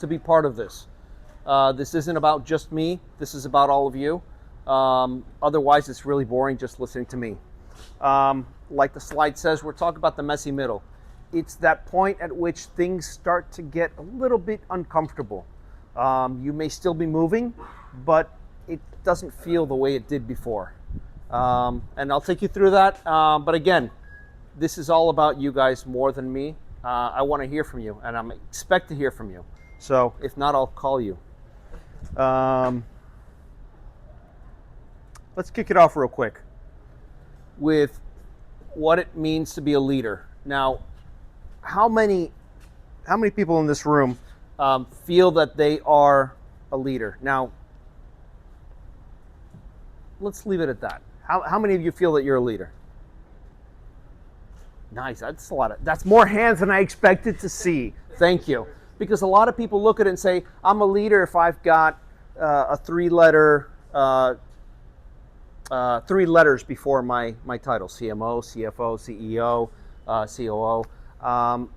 to be part of this. This isn't about just me. This is about all of you. Otherwise, it's really boring just listening to me. Like the slide says, we're talking about the messy middle. It's that point at which things start to get a little bit uncomfortable. You may still be moving, but it doesn't feel the way it did before. And I'll take you through that. But again, this is all about you guys more than me. I want to hear from you, and I expect to hear from you. So if not, I'll call you. Let's kick it off real quick with what it means to be a leader. Now, how many people in this room feel that they are a leader? Now, let's leave it at that. How many of you feel that you're a leader? Nice. That's more hands than I expected to see. Thank you. Because a lot of people look at it and say, I'm a leader if I've got three letters before my title: CMO, CFO, CEO, COO. I'm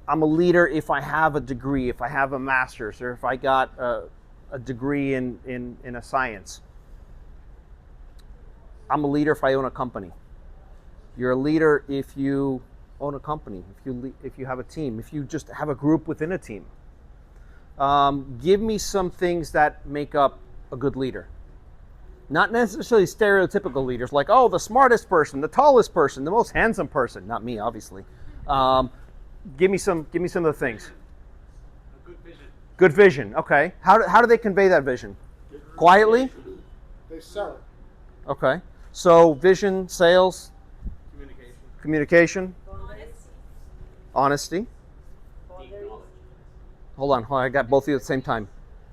a leader if I have a degree, if I have a master's, or if I got a degree in a science. I'm a leader if I own a company. You're a leader if you own a company, if you have a team, if you just have a group within a team. Give me some things that make up a good leader. Not necessarily stereotypical leaders like, oh, the smartest person, the tallest person, the most handsome person. Not me, obviously. Give me some of the things. A good vision. Good vision. Okay. How do they convey that vision? Quietly? They sell it. Okay. So vision, sales, communication, honesty. Hold on, I got both of you at the same time.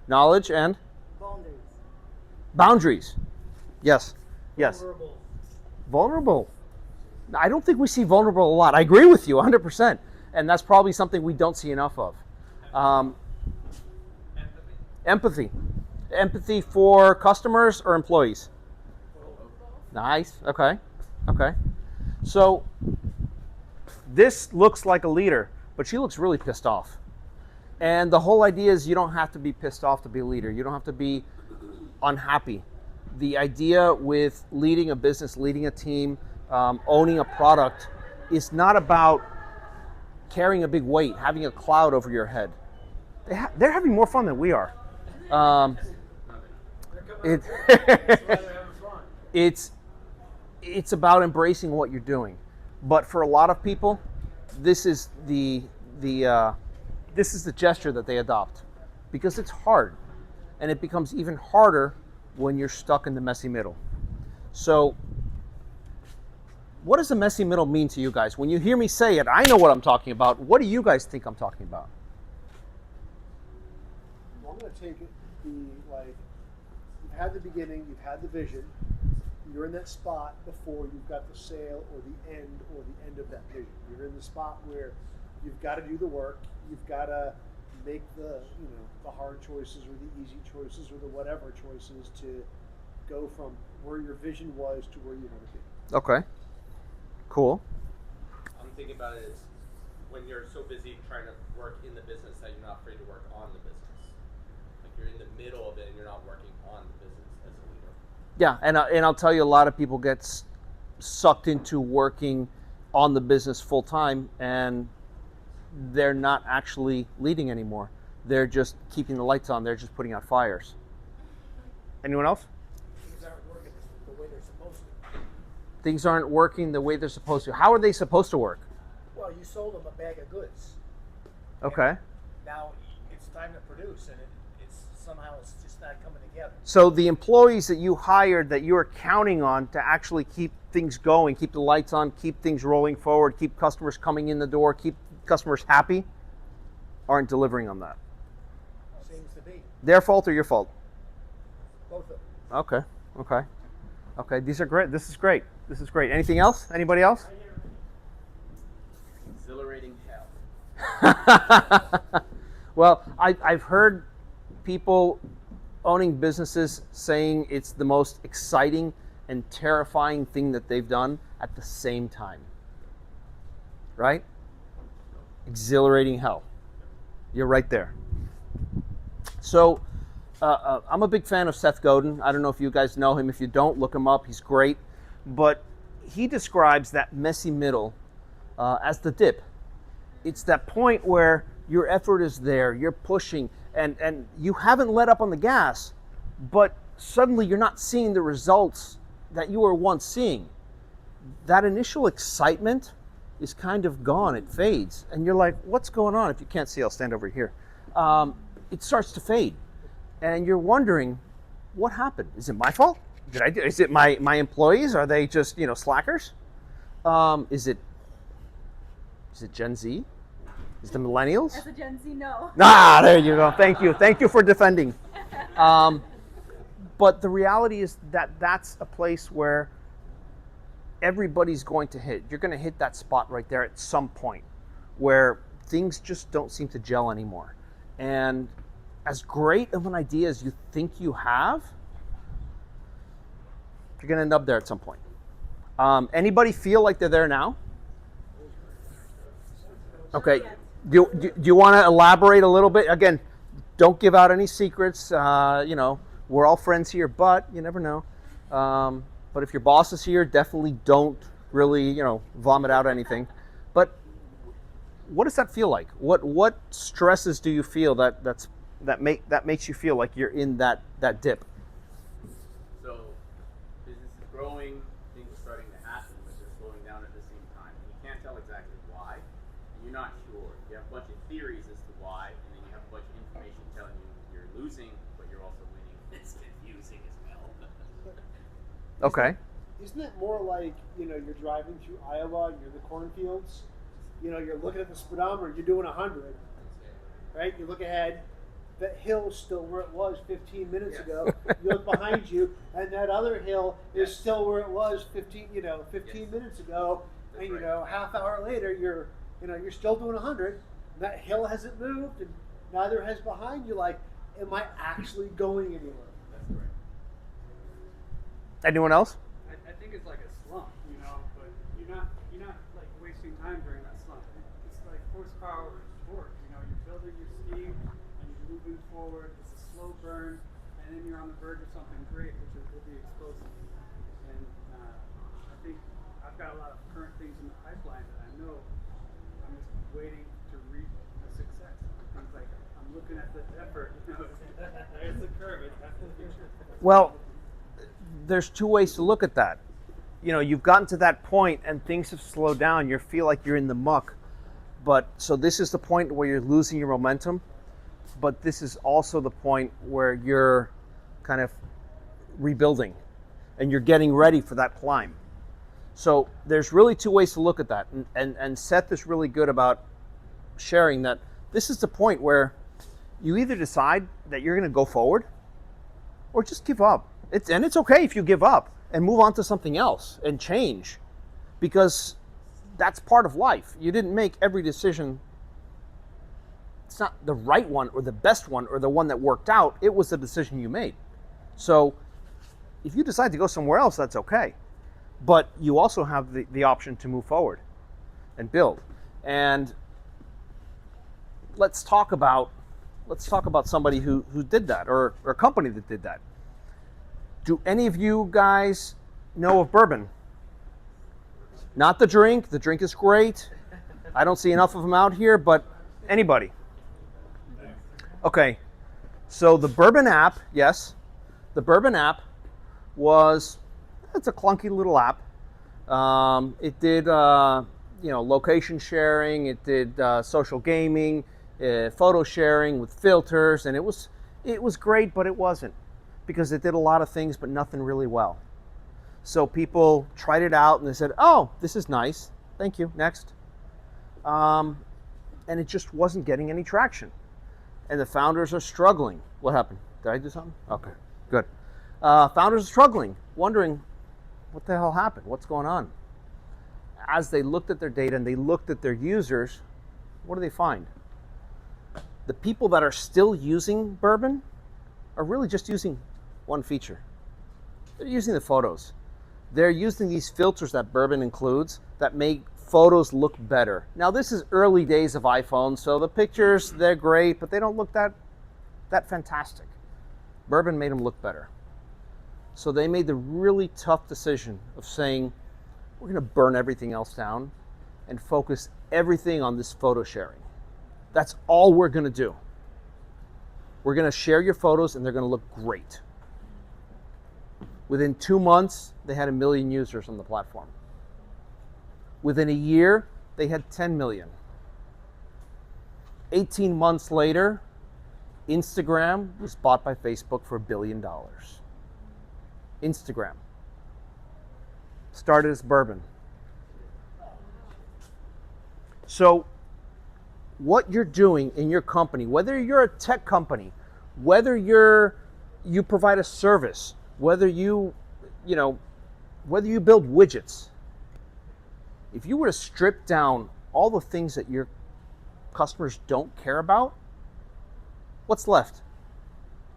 Knowledge and boundaries. Yes. Vulnerable. I don't think we see vulnerable a lot. I agree with you 100%. And that's probably something we don't see enough of. Empathy. Empathy for customers or employees? Nice. Okay. So this looks like a leader, but she looks really pissed off. And the whole idea is you don't have to be pissed off to be a leader. You don't have to be unhappy. The idea with leading a business, leading a team, owning a product is not about carrying a big weight, having a cloud over your head. They're having more fun than we are. It's about embracing what you're doing. But for a lot of people, this is the gesture that they adopt because it's hard, and it becomes even harder when you're stuck in the messy middle. So what does the messy middle mean to you guys? When you hear me say it, I know what I'm talking about. What do you guys think I'm talking about? Well, I'm going to take it like, you've had the beginning, you've had the vision, you're in that spot before you've got the sale or the end of that vision. You're in the spot where you've got to do the work, you've got to make the hard choices or the easy choices or the whatever choices to go from where your vision was to where you want to be. Okay. Cool. I'm thinking about it as when you're so busy trying to work in the business that you're not afraid to work on the business. Like you're in the middle of it and you're not working on the business as a leader. Yeah, and I'll tell you, a lot of people get sucked into working on the business full time, and they're not actually leading anymore. They're just keeping the lights on. They're just putting out fires. Anyone else? Things aren't working the way they're supposed to. Things aren't working the way they're supposed to. How are they supposed to work? Well, you sold them a bag of goods. Okay. And now it's time to produce, and it's just not coming together. So the employees that you hired, that you are counting on to actually keep things going, keep the lights on, keep things rolling forward, keep customers coming in the door, keep customers happy, aren't delivering on that. Seems to be. Their fault or your fault? Both of them. Okay. These are great. This is great. Anything else? Anybody else? Exhilarating hell. Well, I've heard people owning businesses saying it's the most exciting and terrifying thing that they've done at the same time. Right? Exhilarating hell. You're right there. So I'm a big fan of Seth Godin. I don't know if you guys know him. If you don't, look him up. He's great. But he describes that messy middle as the dip. It's that point where your effort is there, you're pushing, and you haven't let up on the gas, but suddenly you're not seeing the results that you were once seeing. That initial excitement is kind of gone. It fades. And you're like, what's going on? If you can't see, I'll stand over here. It starts to fade. And you're wondering, what happened? Is it my fault? Is it my employees? Are they just, slackers? Is it Gen Z? Is it the millennials? As a Gen Z, no. There you go. Thank you. Thank you for defending. But the reality is that that's a place where everybody's going to hit. You're going to hit that spot right there at some point where things just don't seem to gel anymore. And as great of an idea as you think you have, you're going to end up there at some point. Anybody feel like they're there now? Okay. Do you want to elaborate a little bit? Again, don't give out any secrets. We're all friends here, but you never know. But if your boss is here, definitely don't really, vomit out anything. But what does that feel like? What stresses do you feel that makes you feel like you're in that dip? So business is growing, things are starting to happen, but they're slowing down at the same time. You can't tell exactly why, and you're not sure. You have a bunch of theories as to why, and then you have a bunch of information telling you you're losing, but you're also winning. It's confusing as well. Okay. Isn't it more like, you're driving through Iowa and you're in the cornfields? You're looking at the speedometer, you're doing 100, right? You look ahead, that hill's still where it was 15 minutes ago. You look behind you, and that other hill is still where it was 15 minutes ago. That's and right. half hour later, you're still doing 100. That hill hasn't moved, and neither has behind you. Like, am I actually going anywhere? That's right. Anyone else? I think it's like a slump, but you're not like wasting time during that slump. It's like horsepower torque. You're building your steam and you're moving forward. It's a slow burn, and then you're on the verge of something great, which will be explosive. And I think I've got a lot of current things in the pipeline that I know I'm just waiting to reap a success. Things like I'm looking at the effort. There's the curve. That's the future. Well, there's two ways to look at that. You've gotten to that point and things have slowed down. You feel like you're in the muck. But so this is the point where you're losing your momentum. But this is also the point where you're kind of rebuilding and you're getting ready for that climb. So there's really two ways to look at that. And Seth is really good about sharing that this is the point where you either decide that you're going to go forward or just give up. It's okay if you give up and move on to something else and change, because that's part of life. You didn't make every decision. It's not the right one or the best one or the one that worked out. It was the decision you made. So if you decide to go somewhere else, that's okay. But you also have the option to move forward and build. And let's talk about somebody who did that, or a company that did that. Do any of you guys know of bourbon? Not the drink. The drink is great. I don't see enough of them out here, but anybody? Okay. So the bourbon app, yes. The bourbon app it's a clunky little app. It did, location sharing. It did social gaming, photo sharing with filters, and it was great, but it wasn't, because it did a lot of things, but nothing really well. So people tried it out and they said, "Oh, this is nice. Thank you. Next." And it just wasn't getting any traction. And the founders are struggling. What happened? Did I do something? Okay, good. Founders are struggling, wondering what the hell happened? What's going on? As they looked at their data and they looked at their users, what do they find? The people that are still using bourbon are really just using one feature. They're using the photos. They're using these filters that bourbon includes that make photos look better. Now, this is early days of iPhone, so the pictures, they're great, but they don't look that That's fantastic. Bourbon made them look better. So they made the really tough decision of saying, we're going to burn everything else down and focus everything on this photo sharing. That's all we're going to do. We're going to share your photos and they're going to look great. Within 2 months, they had 1 million users on the platform. Within a year, they had 10 million. 18 months later, Instagram was bought by Facebook for $1 billion. Instagram. Started as bourbon. So, what you're doing in your company, whether you're a tech company, whether you provide a service, whether you build widgets, if you were to strip down all the things that your customers don't care about, what's left?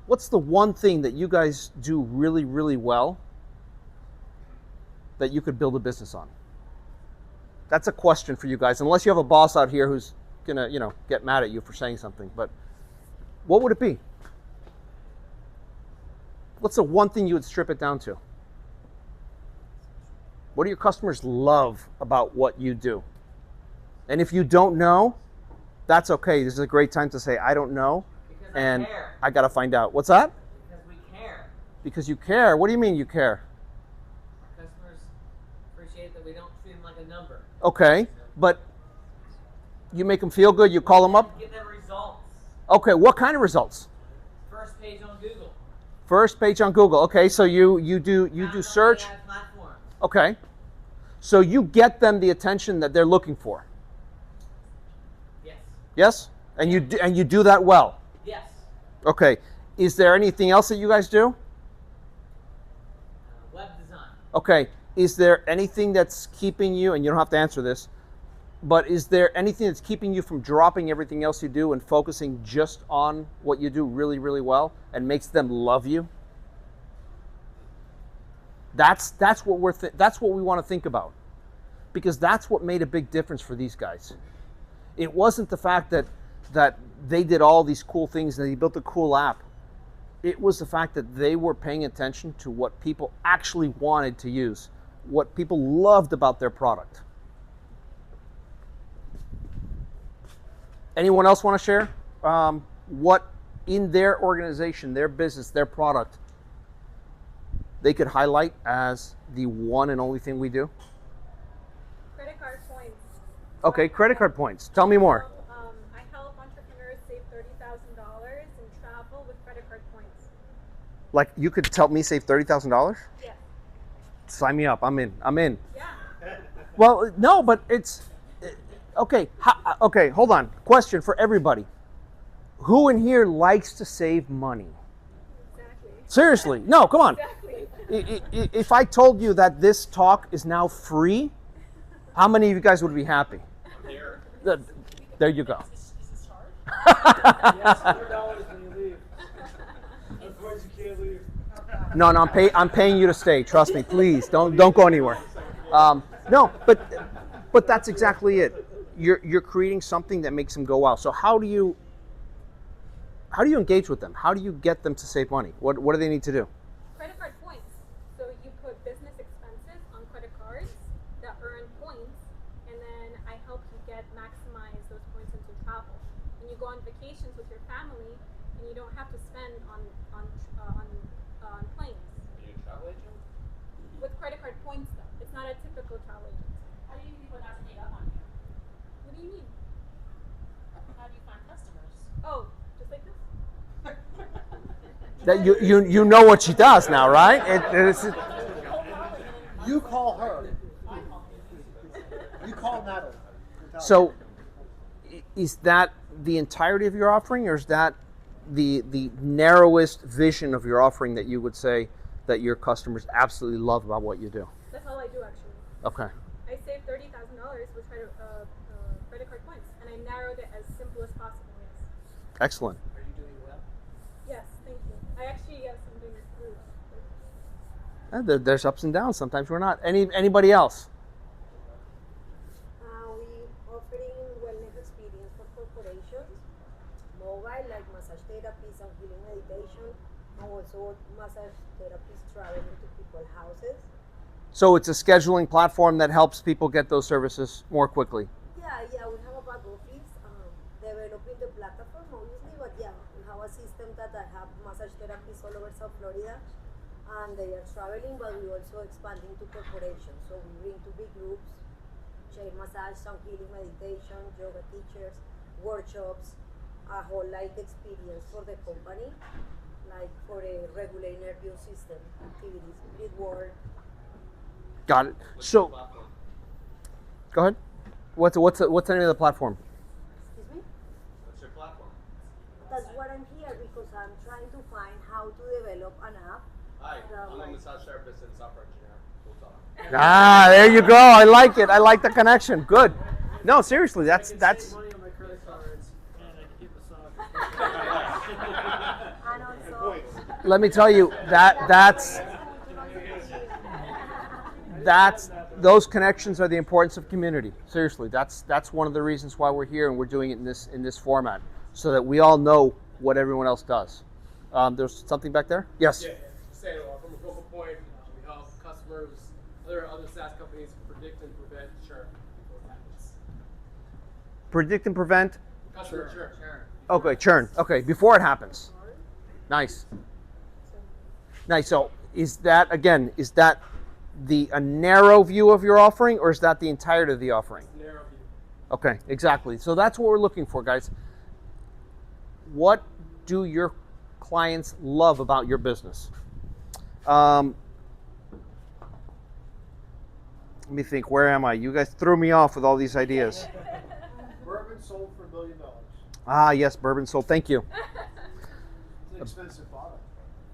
What's the one thing that you guys do really, really well that you could build a business on? That's a question for you guys, unless you have a boss out here who's gonna, get mad at you for saying something. But what would it be? What's the one thing you would strip it down to? What do your customers love about what you do? And if you don't know, that's okay. This is a great time to say, I don't know, Because and I care. I gotta find out. What's that? Because we care. Because you care. What do you mean you care? Our customers appreciate that we don't treat them like a number. Okay, but you make them feel good, you call them up? Give them results. Okay, what kind of results? First page on Google. First page on Google. Okay, so you do Found on search. AI platforms. Okay. So you get them the attention that they're looking for. Yes. Yes? And you do that well. Yes. Okay. Is there anything else that you guys do? Web design. Okay. Is there anything that's keeping you, and you don't have to answer this, but is there anything that's keeping you from dropping everything else you do and focusing just on what you do really, really well and makes them love you? That's what that's what we want to think about, because that's what made a big difference for these guys. It wasn't the fact that they did all these cool things and they built a cool app. It was the fact that they were paying attention to what people actually wanted to use, what people loved about their product. Anyone else want to share what in their organization, their business, their product, they could highlight as the one and only thing we do? Credit card points. Okay, credit card points. Tell me more. I help entrepreneurs save $30,000 in travel with credit card points. Like, you could help me save $30,000? Yes. Sign me up. I'm in. Yeah. Well, no, but it's okay. Okay, hold on. Question for everybody: who in here likes to save money? Exactly. Seriously, no. Come on. Exactly. If I told you that this talk is now free, how many of you guys would be happy? I'm here. There you go. Is this hard? Yes, $100 when you leave. Otherwise, you can't leave. No, I'm paying you to stay. Trust me, please. Don't go anywhere. No, but that's exactly it. You're creating something that makes them go wow. So how do you engage with them? How do you get them to save money? What do they need to do? Credit card points. So you put business expenses on credit cards that earn points, and then I help you maximize those points into travel. And you go on vacations with your family, and you don't have to spend on planes. Are you a travel agent? With credit card points, though, it's not a typical travel agent. How do you get people not to hang up on you? What do you mean? How do you find customers? Oh, just like this? That you know what she does now, right? You call her. You call Natalie. So, is that the entirety of your offering, or is that the narrowest vision of your offering that you would say that your customers absolutely love about what you do? That's all I do, actually. Okay. I saved $30,000 with credit card points, and I narrowed it as simple as possible. Yes. Excellent. Are you doing well? Yes, thank you. I actually yes, I'm doing good. There's ups and downs. Sometimes we're not. Anybody else? We offering wellness experience for corporations, mobile like massage therapies and healing meditation, and also massage therapists traveling to people's houses. So it's a scheduling platform that helps people get those services more quickly. Yeah, we have a back office developing the platform, obviously, but yeah, we have a system that I have massage therapists all over South Florida, and they are traveling, but we're also expanding to corporations. So we bring to big groups, chair massage, sound healing meditation, yoga teachers, workshops, a whole life experience for the company, like for a regular nervous system activities, breath work. Got it. So, go ahead. What's the name of the platform? Excuse me? What's your platform? That's what I'm here because I'm trying to find how to develop an app. Hi, that, I'm a like, massage therapist and software engineer. We'll talk. Ah, there you go. I like it. I like the connection. Good. No, seriously, that's. Save money on my credit cards and I can get massage. And also, Let me tell you that's those connections are the importance of community. Seriously, that's one of the reasons why we're here and we're doing it in this format, so that we all know what everyone else does. There's something back there. Yes. Yeah, say from a focal point, we help customers, other SaaS companies predict and prevent churn before it happens. Predict and prevent. Customer churn. Okay, churn. Okay, before it happens. Nice. Nice. So is that a narrow view of your offering, or is that the entirety of the offering? Narrow view. Okay, exactly. So that's what we're looking for, guys. What do your clients love about your business? Let me think. Where am I? You guys threw me off with all these ideas. Bourbon sold for $1 million. Ah, yes, bourbon sold. Thank you. It's an expensive bottle.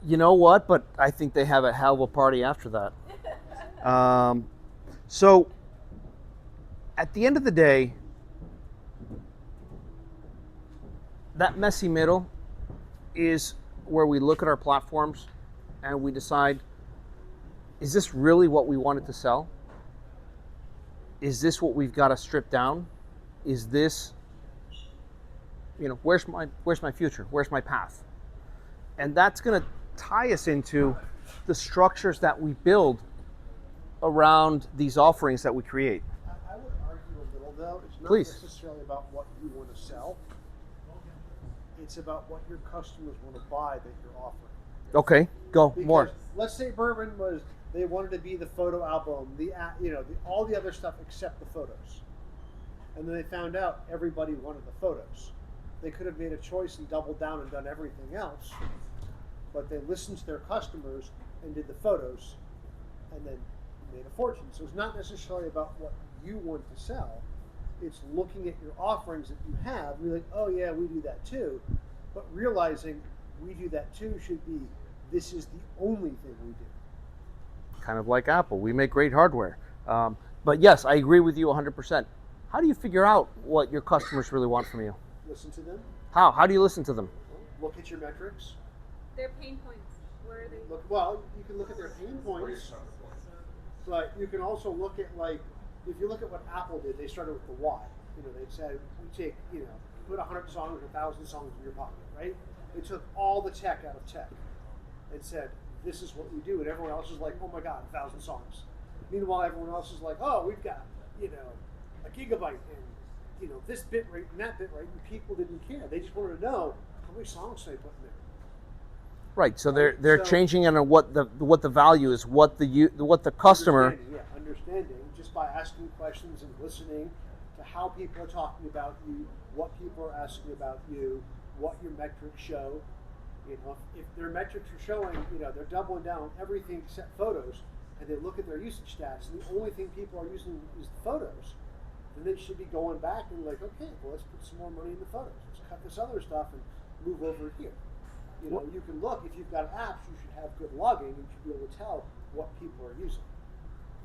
You know what? But I think they have a hell of a party after that. So, at the end of the day, that messy middle is where we look at our platforms and we decide, is this really what we wanted to sell? Is this what we've got to strip down? Is this, where's my future? Where's my path? And that's going to tie us into the structures that we build around these offerings that we create. I would argue a little though. It's not Please. necessarily about what you want to sell. It's about what your customers want to buy that you're offering. Okay, go Because more. let's say bourbon was they wanted to be the photo album, all the other stuff except the photos, and then they found out everybody wanted the photos. They could have made a choice and doubled down and done everything else, but they listened to their customers and did the photos, and then made a fortune. So it's not necessarily about what you want to sell. It's looking at your offerings that you have and be like, oh yeah, we do that too. But realizing we do that too should be, this is the only thing we do. Kind of like Apple. We make great hardware. But yes, I agree with you 100%. How do you figure out what your customers really want from you? Listen to them. How? How do you listen to them? Look at your metrics. Their pain points. Where are they? Well, you can look at their pain points, but you can also look at, like, if you look at what Apple did, they started with the why. They said, we take, put 100 songs or 1,000 songs in your pocket, right? They took all the tech out of tech and said, this is what we do. And everyone else is like, oh my God, 1,000 songs. Meanwhile, everyone else is like, oh, we've got, a gigabyte and, this bit rate and that bit rate. And people didn't care. They just wanted to know how many songs they put in there. Right. So they're changing on what the value is, what the customer. Understanding just by asking questions and listening to how people are talking about you, what people are asking about you, what your metrics show. If their metrics are showing, they're doubling down on everything except photos, and they look at their usage stats, and the only thing people are using is the photos, then they should be going back and like, okay, well, let's put some more money in the photos. Let's cut this other stuff and move over here. You can look, if you've got apps, you should have good logging, and you should be able to tell what people are using.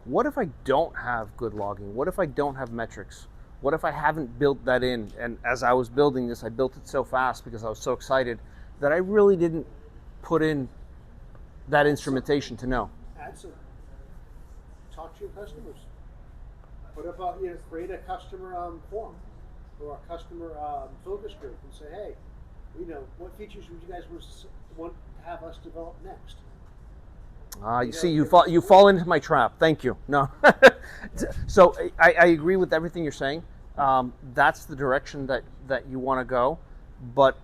What if I don't have good logging? What if I don't have metrics? What if I haven't built that in? And as I was building this, I built it so fast because I was so excited that I really didn't put in that instrumentation to know. Add some. Talk to your customers. Put up create a customer forum or a customer focus group and say, hey, What features would you guys want to have us develop next? You see, you fall into my trap. Thank you. No. So I agree with everything you're saying. That's the direction that you want to go, but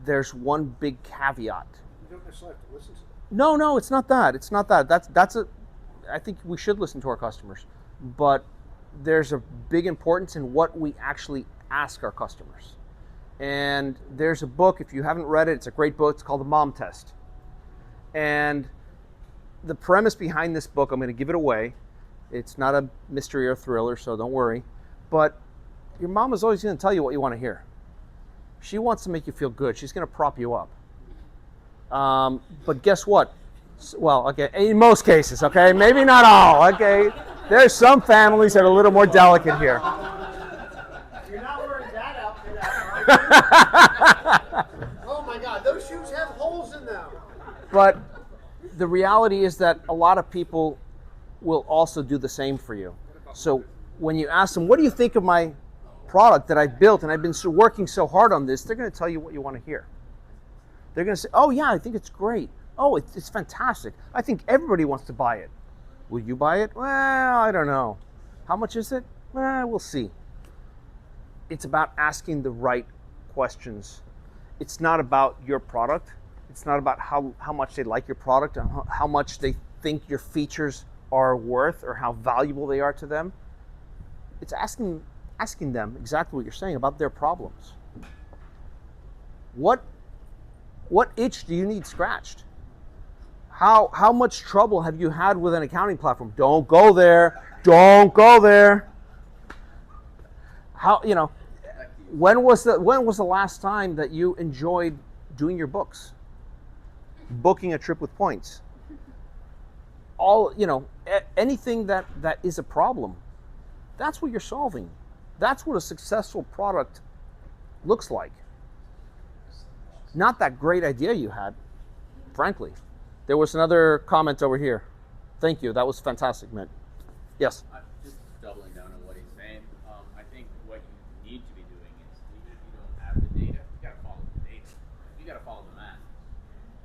there's one big caveat. You don't necessarily have to listen to them. No, it's not that. It's not that. I think we should listen to our customers, but there's a big importance in what we actually ask our customers. And there's a book, if you haven't read it, it's a great book. It's called The Mom Test. And the premise behind this book, I'm going to give it away. It's not a mystery or thriller, so don't worry. But your mom is always going to tell you what you want to hear. She wants to make you feel good. She's going to prop you up. But guess what? Well, okay, in most cases, okay? Maybe not all, okay? There's some families that are a little more delicate here. You're not wearing that outfit Oh my God, those shoes have holes in them. But the reality is that a lot of people will also do the same for you. So when you ask them, what do you think of my product that I built and I've been working so hard on this, they're going to tell you what you want to hear. They're going to say, oh yeah, I think it's great. Oh, it's fantastic. I think everybody wants to buy it. Will you buy it? Well, I don't know. How much is it? Well, we'll see. It's about asking the right questions. It's not about your product. It's not about how much they like your product and how much they think your features are worth or how valuable they are to them. It's asking them exactly what you're saying about their problems. What itch do you need scratched? How much trouble have you had with an accounting platform? Don't go there. Don't go there. When was the last time that you enjoyed doing your books? Booking a trip with points. Anything that is a problem. That's what you're solving. That's what a successful product looks like. Not that great idea you had, frankly. There was another comment over here. Thank you. That was fantastic, Mitt. Yes? Just doubling down on what he's saying. I think what you need to be doing is, even if you don't have the data, you got to follow the data. You got to follow the math.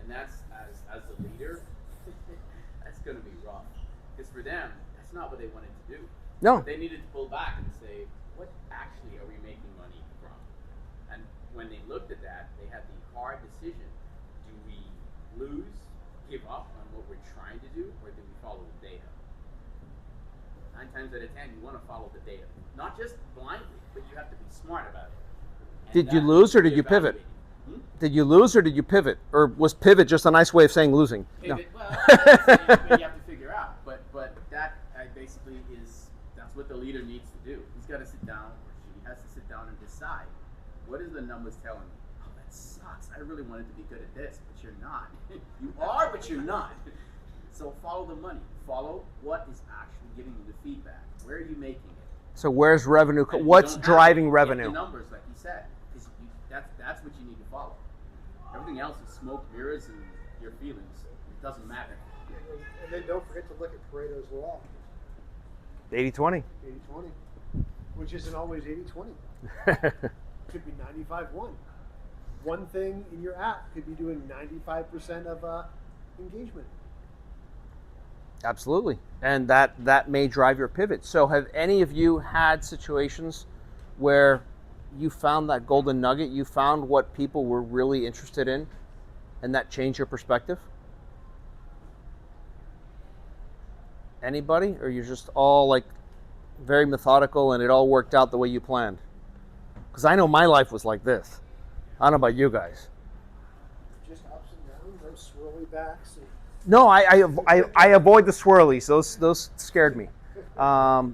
And that's, as the leader, that's going to be rough. Because for them, that's not what they wanted to do. No. They needed to pull back and say, what actually are we making money from? And when they looked at that, they had the hard decision. Do we lose, give up on what we're trying to do, or do we follow the data? 9 times out of 10, you want to follow the data. Not just blindly, but you have to be smart about it. Did you lose or did you pivot? Did you lose or did you pivot? Or was pivot just a nice way of saying losing? Pivot, No. well, you have to figure out. But that basically that's what the leader needs to do. He's got to sit down, or she has to sit down and decide, what is the numbers telling me? Oh, that sucks. I really wanted to be good at this, but you're not. You are, but you're not. So follow the money. Follow what is actually giving you the feedback. Where are you making it? So where's revenue? What's driving revenue? The numbers, like you said, because that's what you need to follow. Everything else is smoke, mirrors, and your feelings. It doesn't matter. And then don't forget to look at Pareto's law. 80-20. 80-20, which isn't always 80-20. Could be 95-1. One thing in your app could be doing 95% of engagement. Absolutely. And that may drive your pivot. So have any of you had situations where you found that golden nugget, you found what people were really interested in, and that changed your perspective? Anybody? Or you're just all like very methodical and it all worked out the way you planned? Because I know my life was like this. I don't know about you guys. Just ups and downs, those swirly backs. No, I avoid the swirlies. Those scared me. But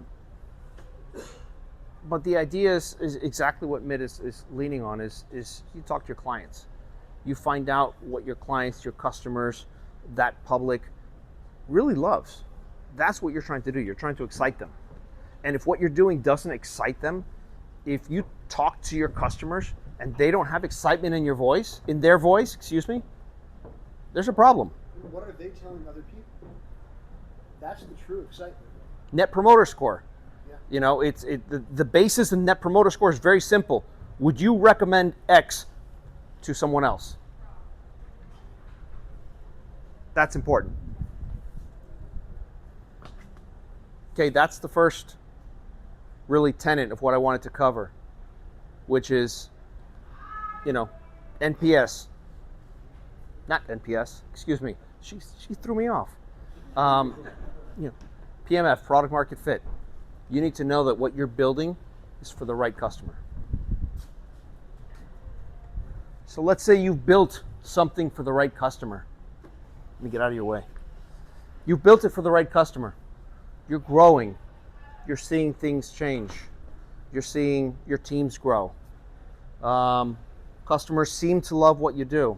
the idea is exactly what Mitt is leaning on, is you talk to your clients. You find out what your clients, your customers, that public really loves. That's what you're trying to do. You're trying to excite them. And if what you're doing doesn't excite them, if you talk to your customers and they don't have excitement in their voice, there's a problem. What are they telling other people? That's the true excitement. Net Promoter Score. Yeah. You know, the basis of Net Promoter Score is very simple. Would you recommend X to someone else. That's important. Okay, that's the first really tenet of what I wanted to cover, which is, NPS. Not NPS, excuse me. She threw me off. PMF, product market fit. You need to know that what you're building is for the right customer. So let's say you've built something for the right customer. Let me get out of your way. You've built it for the right customer. You're growing. You're seeing things change. You're seeing your teams grow. Customers seem to love what you do.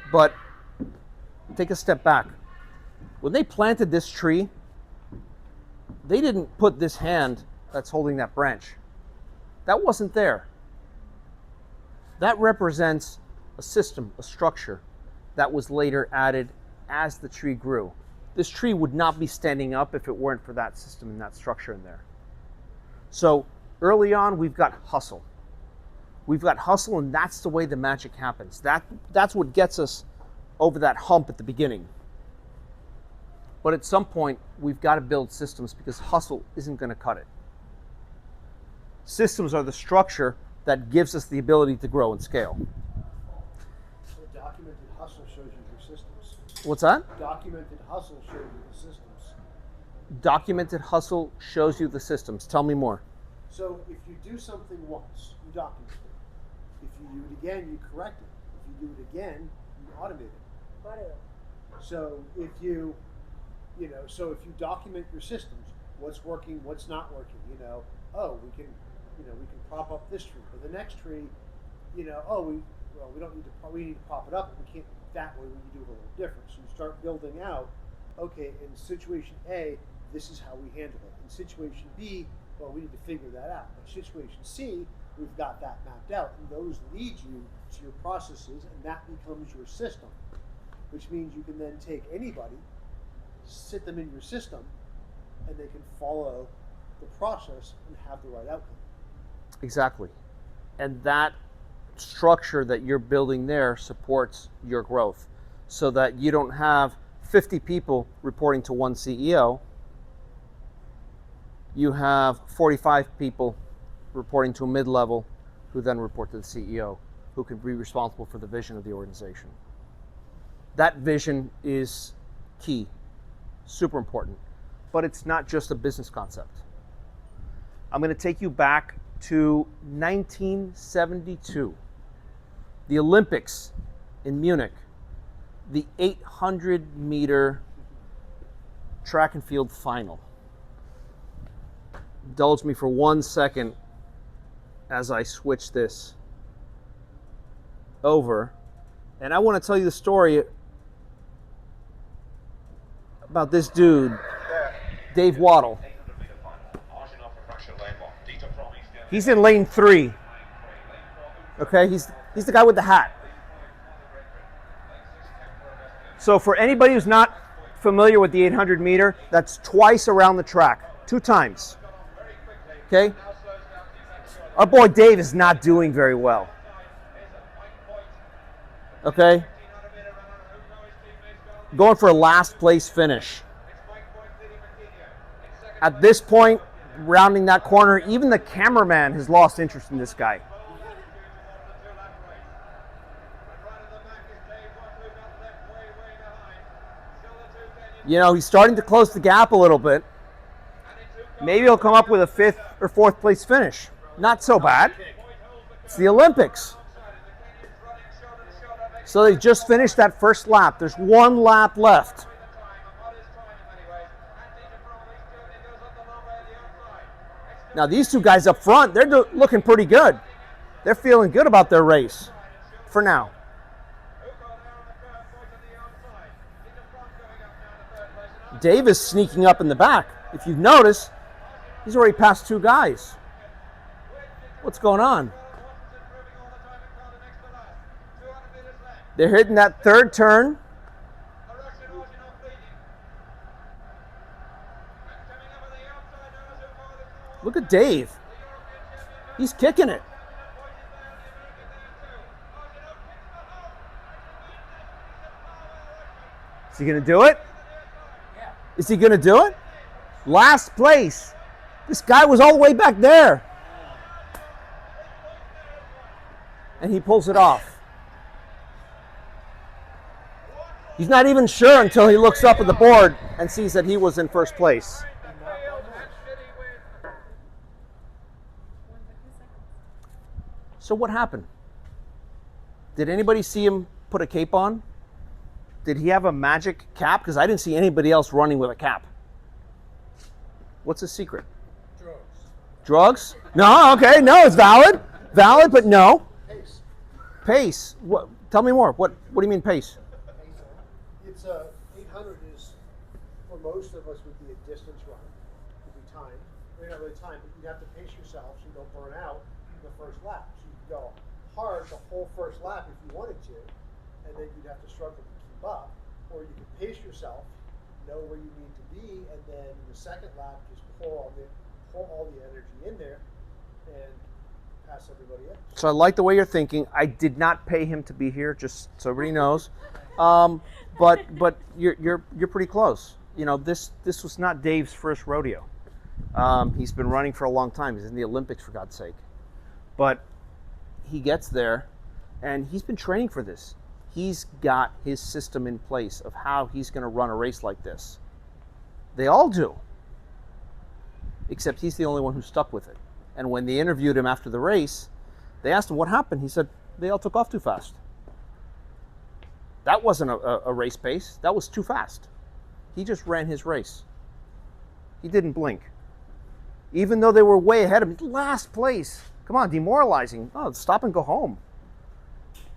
But take a step back. When they planted this tree, they didn't put this hand that's holding that branch. That wasn't there. That represents a system, a structure that was later added as the tree grew. This tree would not be standing up if it weren't for that system and that structure in there. So early on, we've got hustle. We've got hustle, and that's the way the magic happens. That's what gets us over that hump at the beginning. But at some point, we've got to build systems because hustle isn't going to cut it. Systems are the structure that gives us the ability to grow and scale. So documented hustle shows you your systems. What's that? Documented hustle shows you the systems. Documented hustle shows you the systems. Tell me more. So if you do something once, you document it. If you do it again, you correct it. If you do it again, you automate it. So if you document your systems, what's working, what's not working, we can prop up this tree. For the next tree, we need to prop it up, but we can't that way. We can do it a little different. So you start building out. Okay, in situation A, this is how we handle it. In situation B, well, we need to figure that out. In situation C, we've got that mapped out, and those lead you to your processes, and that becomes your system, which means you can then take anybody, sit them in your system, and they can follow the process and have the right outcome. Exactly. And that structure that you're building there supports your growth so that you don't have 50 people reporting to one CEO. You have 45 people reporting to a mid-level who then report to the CEO, who can be responsible for the vision of the organization. That vision is key, super important, but it's not just a business concept. I'm going to take you back to 1972, the Olympics in Munich, the 800-meter track and field final. Indulge me for 1 second as I switch this over. And I want to tell you the story about this dude, Dave Waddle. He's in lane 3. Okay, he's the guy with the hat. So for anybody who's not familiar with the 800 meter, that's twice around the track, 2 times. Okay? Our boy Dave is not doing very well. Okay? Going for a last place finish. At this point, rounding that corner, even the cameraman has lost interest in this guy. He's starting to close the gap a little bit. Maybe he'll come up with a 5th or 4th place finish. Not so bad. It's the Olympics. So they just finished that first lap. There's 1 lap left. Now these 2 guys up front, they're looking pretty good. They're feeling good about their race for now. Dave is sneaking up in the back. If you've noticed, he's already passed 2 guys. What's going on? They're hitting that 3rd turn. Look at Dave. He's kicking it. Is he going to do it? Yeah. Is he going to do it? Last place. This guy was all the way back there. And he pulls it off. He's not even sure until he looks up at the board and sees that he was in first place. So what happened? Did anybody see him put a cape on? Did he have a magic cap? Because I didn't see anybody else running with a cap. What's the secret? Drugs. Drugs? No, okay, no, it's valid. Valid, but no. Pace. Pace. What? Tell me more. What do you mean pace? It's 800 is, for most of us, would be a distance run. Would be time. Maybe not really time, but you have to pace yourself so you don't burn out the first lap. So you can go hard the whole first lap if you wanted to, and then you'd have to struggle to keep up. Or you can pace yourself, know where you need to be, and then in the second lap, just pour all the energy in there and pass everybody else. So I like the way you're thinking. I did not pay him to be here, just so everybody knows. But you're pretty close. You know, this was not Dave's first rodeo. He's been running for a long time. He's in the Olympics, for God's sake. But he gets there, and he's been training for this. He's got his system in place of how he's going to run a race like this. They all do. Except he's the only one who stuck with it. And when they interviewed him after the race, they asked him what happened. He said, they all took off too fast. That wasn't a race pace. That was too fast. He just ran his race. He didn't blink. Even though they were way ahead of him, last place. Come on, demoralizing. Oh, stop and go home.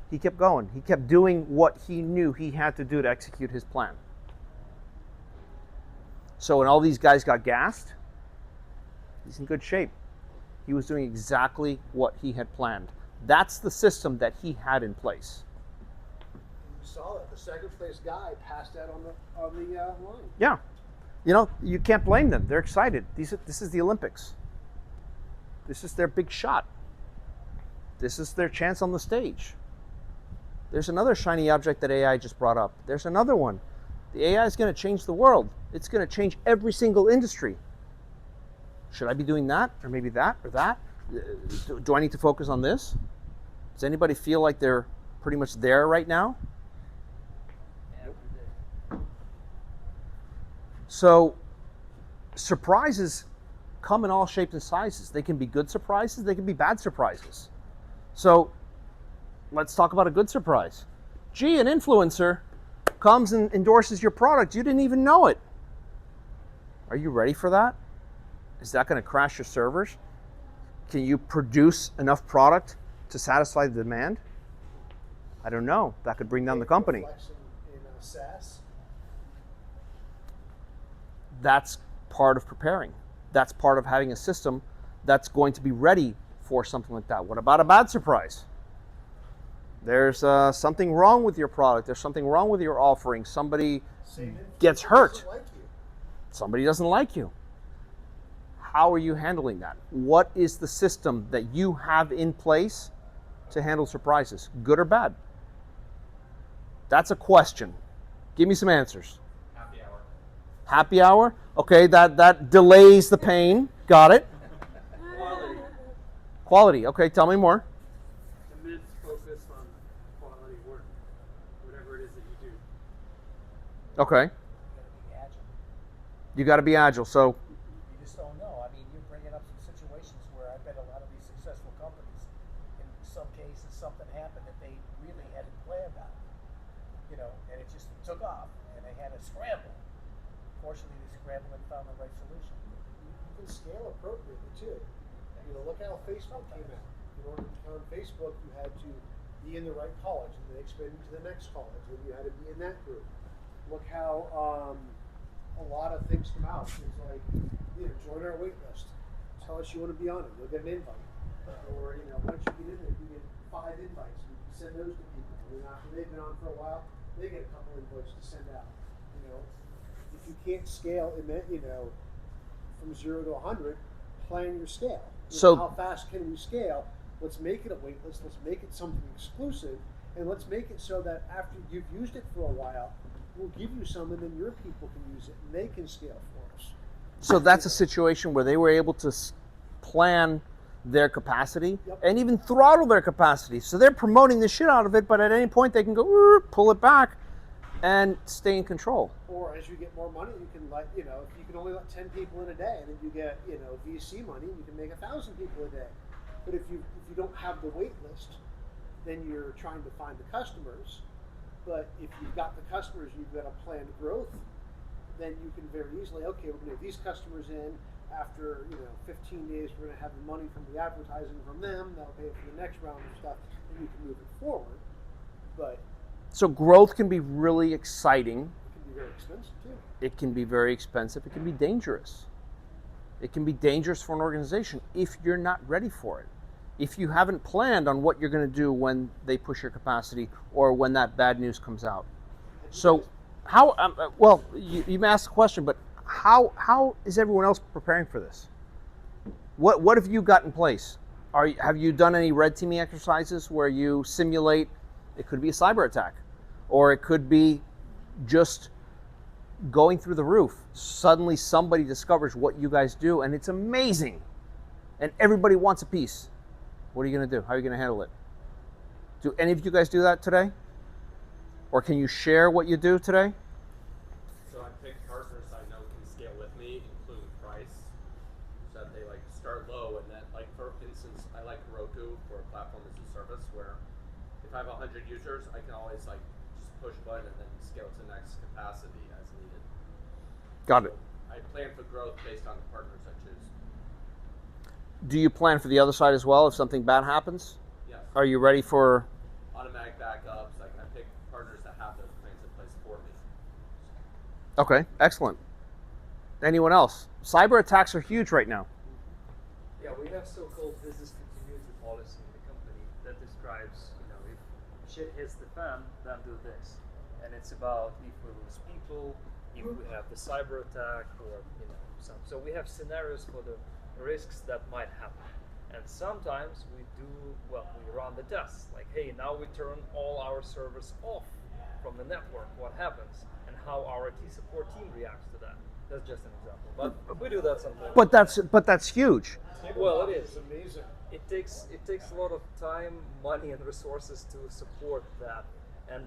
He kept going. He kept doing what he knew he had to do to execute his plan. So when all these guys got gassed, he's in good shape. He was doing exactly what he had planned. That's the system that he had in place. You saw that. The second place guy passed out on the line. Yeah. You know, you can't blame them. They're excited. This is the Olympics. This is their big shot. This is their chance on the stage. There's another shiny object that AI just brought up. There's another one. The AI is going to change the world. It's going to change every single industry. Should I be doing that, or maybe that, or that? Do I need to focus on this? Does anybody feel like they're pretty much there right now? So, surprises come in all shapes and sizes. They can be good surprises, they can be bad surprises. So, let's talk about a good surprise. Gee, an influencer comes and endorses your product. You didn't even know it. Are you ready for that? Is that going to crash your servers? Can you produce enough product to satisfy the demand? I don't know. That could bring down the company. In SaaS. That's part of preparing. That's part of having a system that's going to be ready for something like that. What about a bad surprise? There's something wrong with your product. There's something wrong with your offering. Somebody gets hurt. Somebody doesn't like you. How are you handling that? What is the system that you have in place to handle surprises, good or bad? That's a question. Give me some answers. Happy hour. Happy hour? Okay, that delays the pain. Got it. Quality. Okay, tell me more. Immense focus on quality work, whatever it is that you do. Okay. You got to be agile. So You just don't know. I mean, you're bringing up some situations where I bet a lot of these successful companies, in some cases, something happened that they really hadn't planned on. You know, and it just took off, and they had to scramble. Fortunately, they scrambled and found the right solution. You can scale appropriately too. You know, look how Facebook came out. In order to become Facebook, you had to be in the right college, and they expanded to the next college, and you had to be in that group. Look how a lot of things come out. It's like, you know, join our wait list. Tell us you want to be on it. You'll get an invite. Or, you know, once you get in there, you get 5 invites. You can send those to people. And then after they've been on for a while, they get a couple invites to send out. You know, if you can't scale, you know, from 0 to 100, plan your scale. So how fast can we scale? Let's make it a wait list. Let's make it something exclusive, and let's make it so that after you've used it for a while, we'll give you some, and then your people can use it, and they can scale for us. So that's a situation where they were able to plan their capacity and even throttle their capacity. So they're promoting the shit out of it, but at any point they can go pull it back and stay in control. Or as you get more money, you can let, if you can only let 10 people in a day, and then you get, VC money, you can make 1,000 people a day. But if you don't have the wait list, then you're trying to find the customers. But if you've got the customers, you've got a planned growth, then you can very easily, okay, we're going to have these customers in. After 15 days, we're going to have the money from the advertising from them. That'll pay for the next round of stuff, and you can move it forward. But so growth can be really exciting. it can be very expensive too. It can be very expensive. It can be dangerous. It can be dangerous for an organization if you're not ready for it. If you haven't planned on what you're going to do when they push your capacity or when that bad news comes out. So, how? Well, you may ask the question, but how is everyone else preparing for this? What have you got in place? Have you done any red teaming exercises where you simulate? It could be a cyber attack, or it could be just going through the roof. Suddenly somebody discovers what you guys do, and it's amazing, and everybody wants a piece. What are you going to do? How are you going to handle it? Do any of you guys do that today? Or can you share what you do today? So I pick partners I know can scale with me, including price, so that they start low, and then for instance, I like Heroku for a platform as a service where if I have 100 users, I can always just push a button and then scale to the next capacity as needed. Got it. I plan for growth based on the partners I choose. Do you plan for the other side as well if something bad happens? Yes. Are you ready for Automatic backups? I pick partners that have those plans in place for me. Okay, excellent. Anyone else? Cyber attacks are huge right now. Yeah, we have so-called business continuity policy in the company that describes, if shit hits the fan, then do this. And it's about if we lose people, if we have the cyber attack, or some. So we have scenarios for the risks that might happen. And sometimes we run the tests. Like, hey, now we turn all our servers off from the network. What happens? And how our IT support team reacts to that. That's just an example. But we do that sometimes. But that's huge. Well, it is. It's amazing. It takes a lot of time, money, and resources to support that. And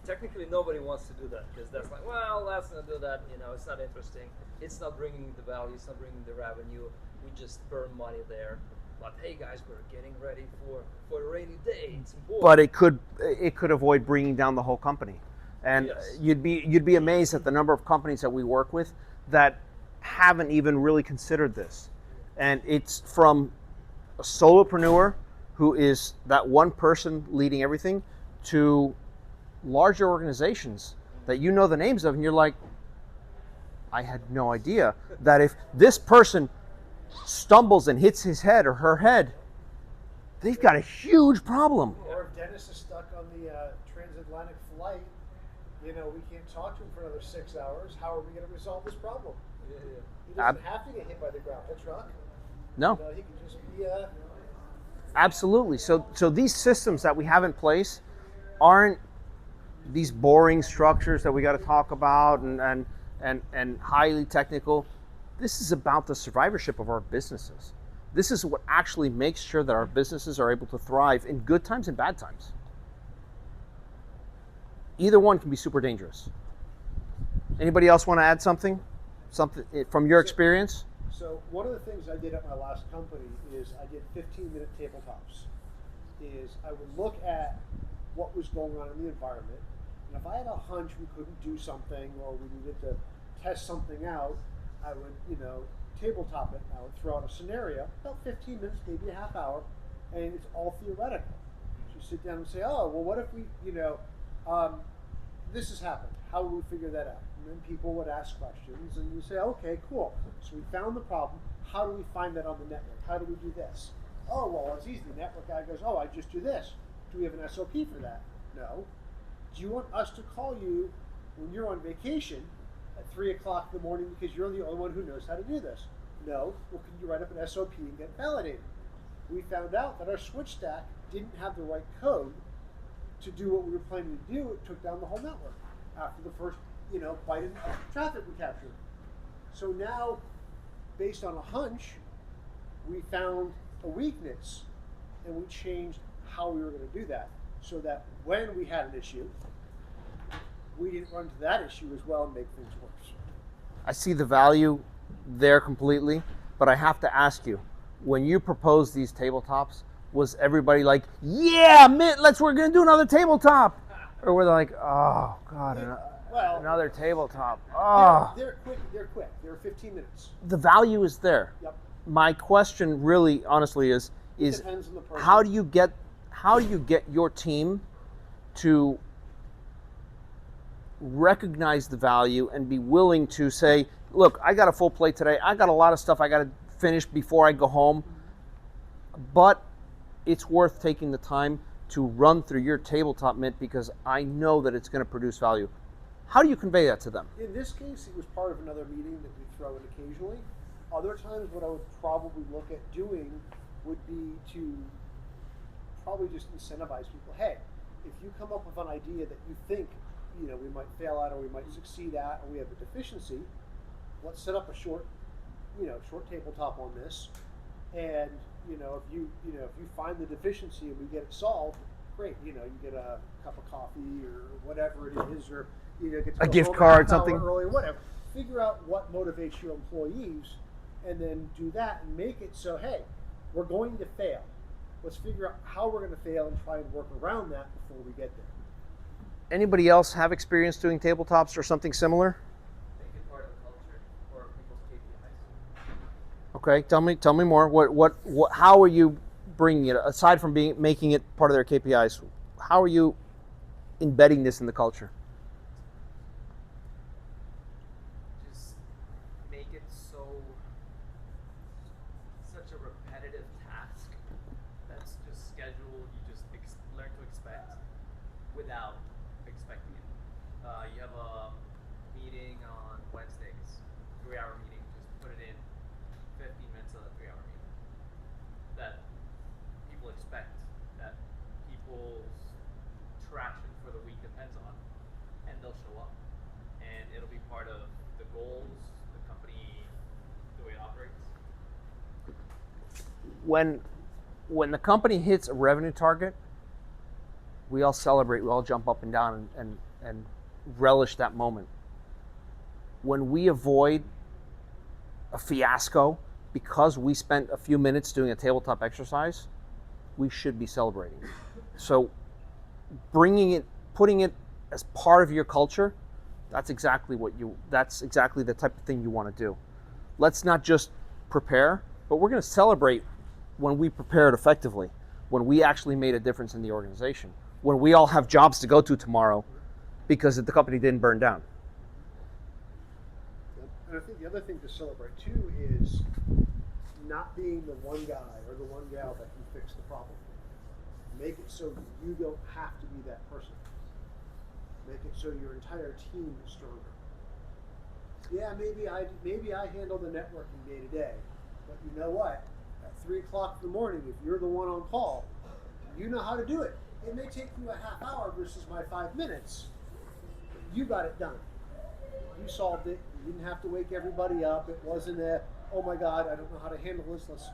technically nobody wants to do that because that's let's not do that. It's not interesting. It's not bringing the value. It's not bringing the revenue. We just burn money there. But hey, guys, we're getting ready for a rainy day. It's important. But it could avoid bringing down the whole company, and yes. you'd be amazed at the number of companies that we work with that haven't even really considered this. And it's from a solopreneur who is that one person leading everything to larger organizations that you know the names of, and you're like, I had no idea that if this person stumbles and hits his head or her head, they've got a huge problem. Or if Dennis is stuck on the transatlantic flight, we can't talk to him for another 6 hours. How are we going to resolve this problem? He doesn't have to get hit by the gravel truck. No. He can just be Absolutely. So these systems that we have in place aren't these boring structures that we got to talk about and highly technical. This is about the survivorship of our businesses. This is what actually makes sure that our businesses are able to thrive in good times and bad times. Either one can be super dangerous. Anybody else want to add something? Something from your experience? So one of the things I did at my last company is I did 15-minute tabletops. I would look at what was going on in the environment, and if I had a hunch we couldn't do something or we needed to test something out, I would, tabletop it. I would throw out a scenario, about 15 minutes, maybe a half hour, and it's all theoretical. So you sit down and say, oh, well, what if we, this has happened. How would we figure that out? And then people would ask questions, and you say, okay, cool. So we found the problem. How do we find that on the network? How do we do this? Oh, well, it's easy. The network guy goes, oh, I just do this. Do we have an SOP for that? No. Do you want us to call you when you're on vacation at 3 o'clock in the morning because you're the only one who knows how to do this? No. Well, can you write up an SOP and get validated? We found out that our switch stack didn't have the right code to do what we were planning to do. It took down the whole network. after the first, bite of traffic we captured. So now, based on a hunch, we found a weakness, and we changed how we were going to do that, so that when we had an issue, we didn't run into that issue as well and make things worse. I see the value there completely, but I have to ask you, when you proposed these tabletops, was everybody like, yeah, we're going to do another tabletop? Or were they like, oh, God, another tabletop? Oh. They're quick. They're 15 minutes. The value is there. Yep. My question really, honestly, is depends on the person. how do you get your team to recognize the value and be willing to say, look, I got a full plate today. I got a lot of stuff I got to finish before I go home, but it's worth taking the time to run through your tabletop mint because I know that it's going to produce value. How do you convey that to them? In this case, it was part of another meeting that we throw in occasionally. Other times, what I would probably look at doing would be to probably just incentivize people. Hey, if you come up with an idea that you think we might fail at or we might succeed at, or we have a deficiency, let's set up a short tabletop on this. And if you find the deficiency and we get it solved, great. You get a cup of coffee or whatever it is, or get to a gift card, something early, whatever. Figure out what motivates your employees, and then do that and make it so, hey, we're going to fail. Let's figure out how we're going to fail and try and work around that before we get there. Anybody else have experience doing tabletops or something similar? Make it part of the culture or people's KPIs. Okay, tell me more. What how are you bringing it aside from making it part of their KPIs? How are you embedding this in the culture? Just make it such a repetitive task that's just scheduled. You just learn to expect without expecting it. You have a meeting on Wednesdays, 3-hour meeting. Just put it in 15 minutes of the 3-hour meeting. That people expect, that people's traction for the week depends on, and they'll show up. And it'll be part of the goals, the company, the way it operates. When the company hits a revenue target, we all celebrate, we all jump up and down and relish that moment. When we avoid a fiasco because we spent a few minutes doing a tabletop exercise, we should be celebrating. So putting it as part of your culture, that's exactly the type of thing you want to do. Let's not just prepare, but we're going to celebrate when we prepared effectively, when we actually made a difference in the organization, when we all have jobs to go to tomorrow because the company didn't burn down. And I think the other thing to celebrate too is not being the one guy or the one gal that can fix the problem. Make it so you don't have to be that person. Make it so your entire team is stronger. Yeah, maybe I handle the networking day to day, but you know what? At 3 o'clock in the morning, if you're the one on call, you know how to do it. It may take you a half hour versus my 5 minutes. You got it done. You solved it. You didn't have to wake everybody up. It wasn't oh my God, I don't know how to handle this. Let's,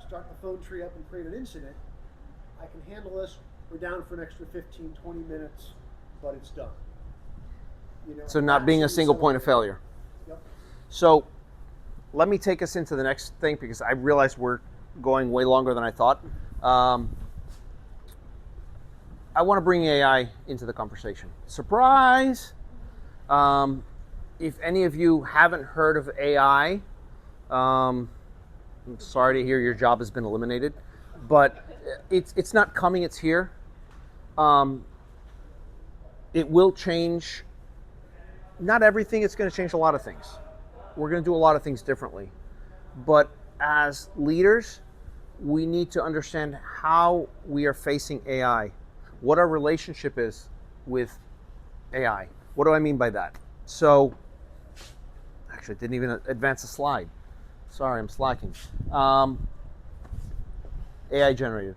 start the phone tree up and create an incident. I can handle this. We're down for an extra 15, 20 minutes, but it's done. So not being a single point of failure. Yep. So let me take us into the next thing because I realize we're going way longer than I thought. I want to bring AI into the conversation. Surprise! If any of you haven't heard of AI, I'm sorry to hear your job has been eliminated, but it's not coming, it's here. It will change, not everything, it's going to change a lot of things. We're going to do a lot of things differently. But as leaders, we need to understand how we are facing AI, what our relationship is with AI. What do I mean by that? So, actually, I didn't even advance a slide. Sorry, I'm slacking. AI generated.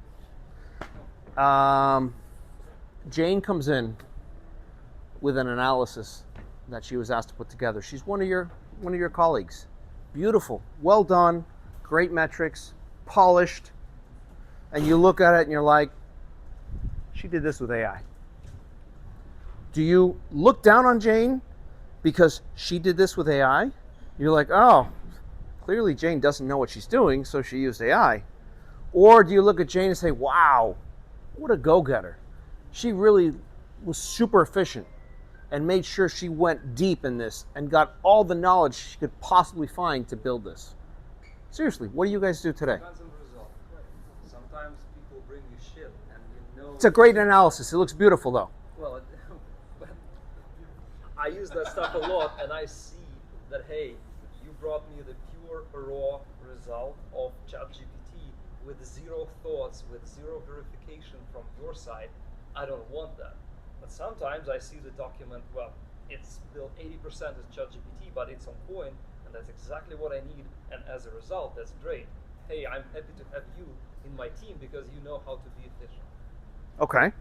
Jane comes in. with an analysis that she was asked to put together. She's one of your colleagues. Beautiful, well done, great metrics, polished, and you look at it and you're like, she did this with AI. Do you look down on Jane because she did this with AI? You're like, oh, clearly Jane doesn't know what she's doing, so she used AI. Or do you look at Jane and say, wow, what a go-getter. She really was super efficient and made sure she went deep in this and got all the knowledge she could possibly find to build this. Seriously, what do you guys do today? Depends on the result. Sometimes people bring you shit and you know... It's a great analysis. It looks beautiful though. Well, I use that stuff a lot and I see that, hey, you brought me the pure raw result of ChatGPT with zero thoughts, with zero verification from your side. I don't want that. But sometimes I see the document, well, it's built 80% as ChatGPT, but it's on point, and that's exactly what I need, and as a result, that's great. Hey, I'm happy to have you in my team because you know how to be efficient. Okay.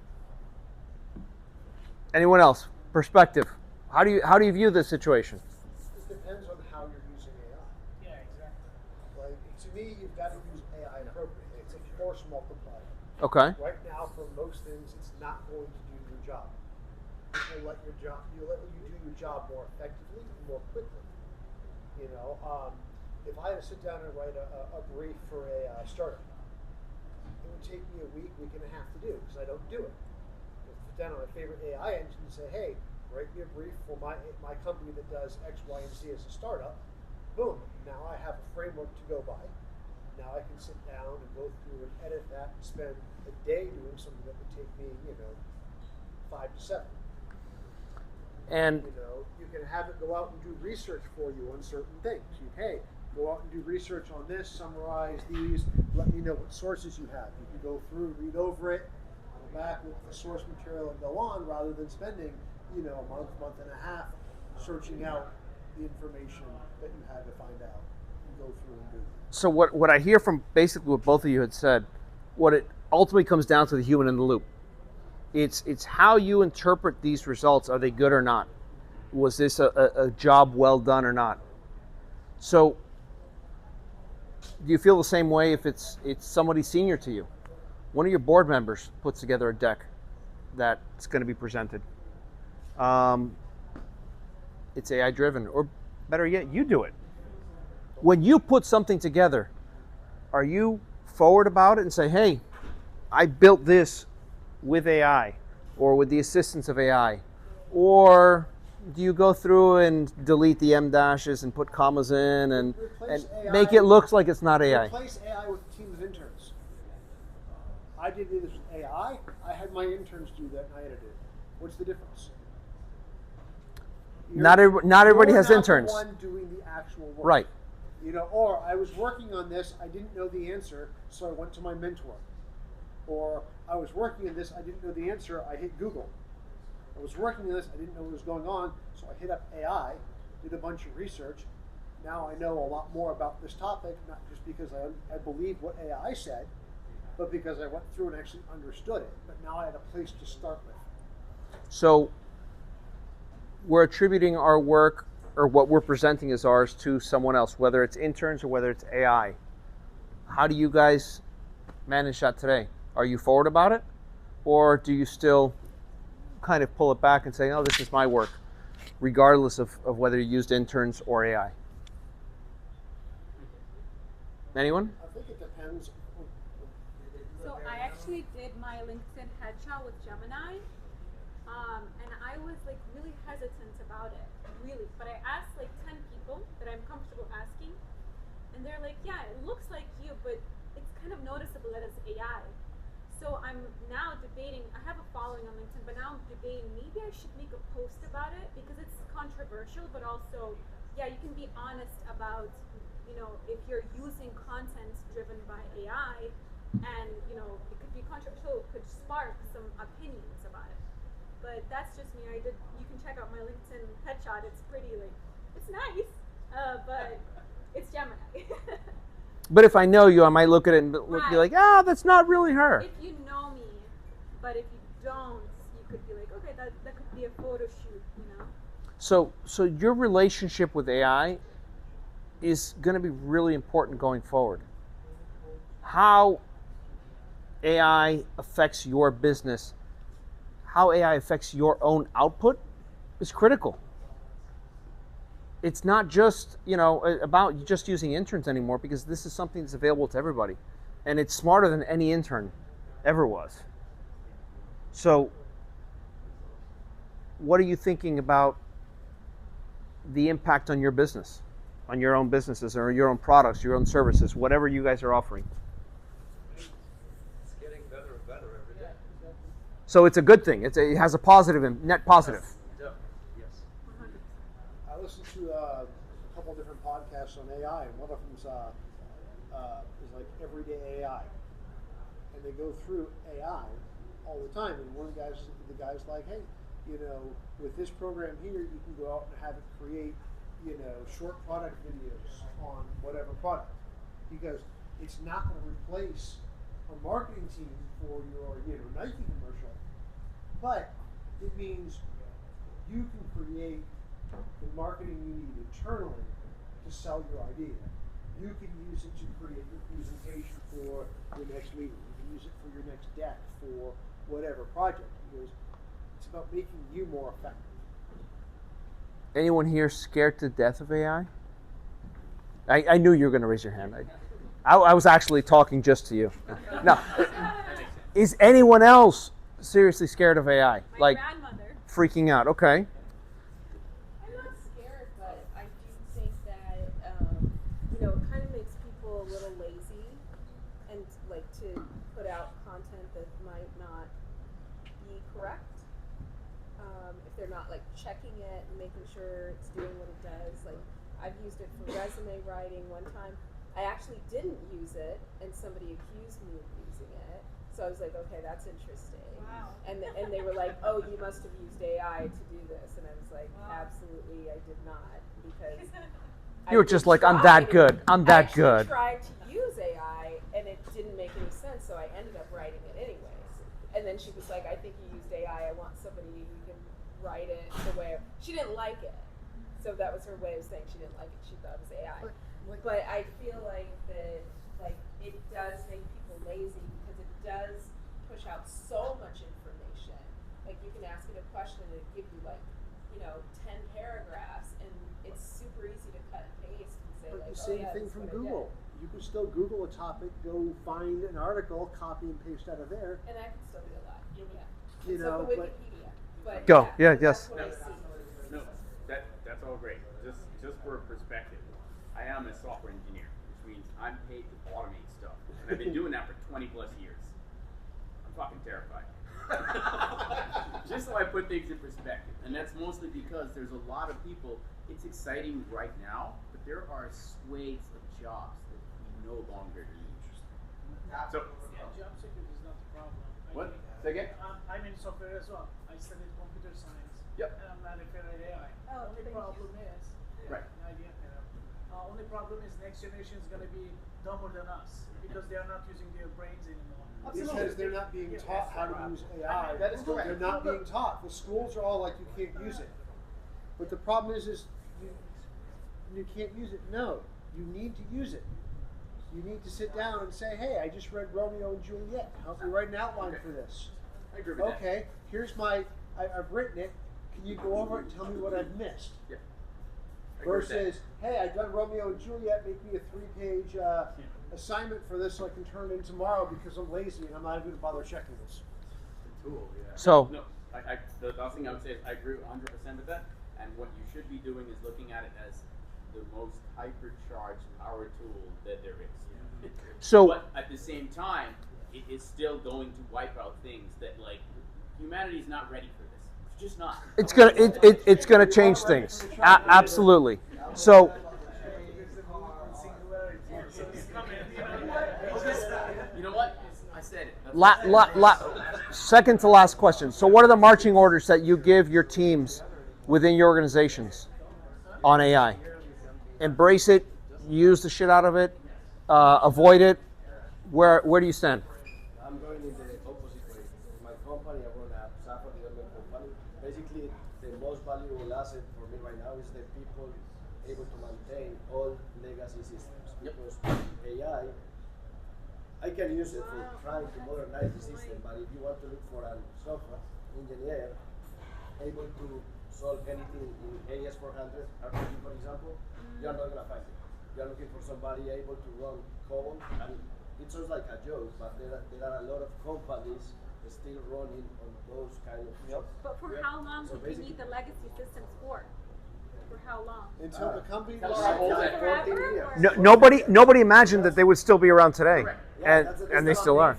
Anyone else? Perspective. How do you view this situation? It depends on how you're using AI. Yeah, exactly. Like, to me, you've got to use AI appropriately. It's a force multiplier. Okay. Right now, for most things, it's not going to do your job. It will let you do your job more effectively and more quickly. You know, if I had to sit down and write a brief for a startup, it would take me a week and a half to do because I don't do it. I sit down on my favorite AI engine and say, hey, write me a brief for my company that does X, Y, and Z as a startup. Boom. Now I have a framework to go by. Now I can sit down and go through and edit that and spend a day doing something that would take me, 5 to 7. And You can have it go out and do research for you on certain things. Hey, go out and do research on this, summarize these, let me know what sources you have. You can go through, read over it, go back with the source material and go on rather than spending, a month and a half searching out the information that you had to find out and go through and do. so what I hear from basically what both of you had said, what it ultimately comes down to the human in the loop. It's how you interpret these results. Are they good or not? Was this a job well done or not? So do you feel the same way if it's somebody senior to you? One of your board members puts together a deck that's going to be presented. It's AI driven, or better yet, you do it. When you put something together, are you forward about it and say, hey, I built this with AI or with the assistance of AI? Or do you go through and delete the M dashes and put commas in and make it look like it's not AI? Replace AI with a team of interns. I did this with AI. I had my interns do that and I edited it. What's the difference? Not everybody has interns. You're not the one doing the actual work. Right. Or I was working on this, I didn't know the answer, so I went to my mentor. Or I was working on this, I didn't know the answer, I hit Google. I was working on this, I didn't know what was going on, so I hit up AI, did a bunch of research. Now I know a lot more about this topic, not just because I believe what AI said, but because I went through and actually understood it. But now I had a place to start with. So we're attributing our work or what we're presenting as ours to someone else, whether it's interns or whether it's AI. How do you guys manage that today? Are you forward about it? Or do you still kind of pull it back and say, oh, this is my work, regardless of whether you used interns or AI? Anyone? I think it depends. So I actually did my LinkedIn headshot with Gemini, and I was really hesitant about it, really. But I asked 10 people that I'm comfortable asking, and they're like, yeah, it looks like you, but it's kind of noticeable that it's AI. So I'm now debating, I have a following on LinkedIn, but now I'm debating maybe I should make a post about it because it's controversial, but also, yeah, you can be honest about, if you're using content driven by AI and, it could be controversial, it could spark some opinions about it. But that's just me. You can check out my LinkedIn headshot. It's pretty, it's nice, but it's Gemini. But if I know you, I might look at it and be like, that's not really her. If you know me, but if you don't, you could be like, okay, that could be a photo shoot, you know. So your relationship with AI is going to be really important going forward. How AI affects your business, how AI affects your own output is critical. It's not just, about just using interns anymore, because this is something that's available to everybody. And it's smarter than any intern ever was. So what are you thinking about the impact on your business, on your own businesses or your own products, your own services, whatever you guys are offering? It's getting better and better every day. So it's a good thing. It has a positive, net positive. Yes. I listened to a couple of different podcasts on AI, and one of them is like Everyday AI, and they go through AI all the time. And one of the guys like, hey, with this program here, you can go out and have it create, short product videos on whatever product, because it's not going to replace a marketing team for your, Nike commercial, but it means you can create the marketing you need internally to sell your idea. You can use it to create your presentation for your next meeting. You can use it for your next deck, for whatever project, because it's about making you more effective. Anyone here scared to death of AI? I knew you were going to raise your hand. I was actually talking just to you. No. Is anyone else seriously scared of AI? My grandmother. Freaking out. Okay. I'm not scared, but I do think that it kind of makes people a little lazy, and like to put out content that might not be correct. If they're not like checking it and making sure it's doing what it does. Like I've used it for resume writing one time. I actually didn't use it, and somebody accused me of using it. So I was like, okay, that's interesting. Wow. And they were like, oh, you must have used AI to do this. And I was like, absolutely, I did not, because You were just like, I'm that good. I'm that good. I tried to use AI, and it didn't make any sense, so I ended up writing it anyways. And then she was like, I think you used AI. I want somebody who can write it the way. She didn't like it. So that was her way of saying she didn't like it. She thought it was AI. But I feel like that, like, it does make people lazy, because it does push out so much information. Like, you can ask it a question and it give you 10 paragraphs, and it's super easy to cut and paste and say, But like, the same thing from Google. You can still Google a topic, go find an article, copy and paste out of there. And that can still be a lot. Yeah. You know, so the but Wikipedia. But Go. Yeah, yes. That's what I see. No, that's all great. Just for perspective, I am a software engineer, which means I'm paid to automate stuff, and I've been doing that for 20 plus years. I'm fucking terrified. Just so I put things in perspective, and that's mostly because there's a lot of people. It's exciting right now, but there are swathes of jobs that we no longer need. So, job security is not the problem. what? Say again? I'm in software as well. I studied computer science. Yep. And I'm not afraid of AI. Oh, Only thank problem is, Right. an idea, only problem is next generation is going to be dumber than us, because they are not using their brains anymore. because they're not being taught how to use AI. That is correct. They're not being taught. The schools are all like, you can't use it. But the problem is you can't use it. No, you need to use it. You need to sit down and say, hey, I just read Romeo and Juliet. Help me write an outline for this. I agree with that. Okay, here's I've written it. Can you go over it and tell me what I've missed? Yeah. I agree with that. Versus, hey, I've done Romeo and Juliet. Make me a 3-page assignment for this so I can turn it in tomorrow because I'm lazy and I'm not even going to bother checking this. Tool, yeah. So- no, the last thing I would say is I agree 100% with that. And what you should be doing is looking at it as the most hypercharged power tool that there is. So, but at the same time, it is still going to wipe out things that humanity is not ready for this. It's just not. it's gonna change things. Absolutely. So, You know what? I said it. second to last question. So, what are the marching orders that you give your teams within your organizations on AI? Embrace it, use the shit out of it, avoid it. Where do you stand? I'm going in the opposite way. In my company, I run a software development company. basically the most valuable asset for me right now is the people able to maintain all legacy systems. Because AI, I can use it for trying to modernize the system, but if you want to look for a software engineer able to solve anything in AS400 RPG, for example, you're not going to find it. You're looking for somebody able to run code, and it sounds like a joke, but there are a lot of companies still running on those kind of jobs. But for how long would you need the legacy systems for? For how long? Until the company Forever? Nobody imagined that they would still be around today, and they still are.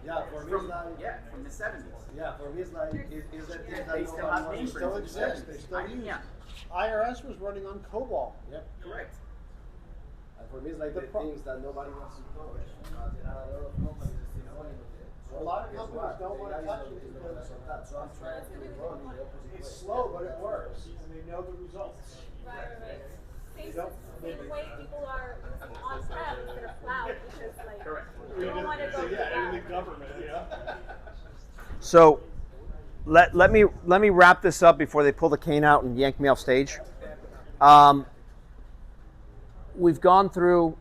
Yeah, for me it's like from the 70s. Yeah, for me it's like is that things that They still have They mainframes. still exist. They still use. Yeah, IRS was running on COBOL. Yep. correct. And for me it's like the things that nobody wants to touch. There are a lot of companies still running with it. So A lot of companies don't want to touch it because so I'm trying to run in the opposite way. it's slow, but it works, and they know the results. Right. They Same, don't- same way people are using on-prem instead of cloud because like Correct. you don't want to go to cloud. government, yeah. So let me wrap this up before they pull the cane out and yank me off stage. We've gone through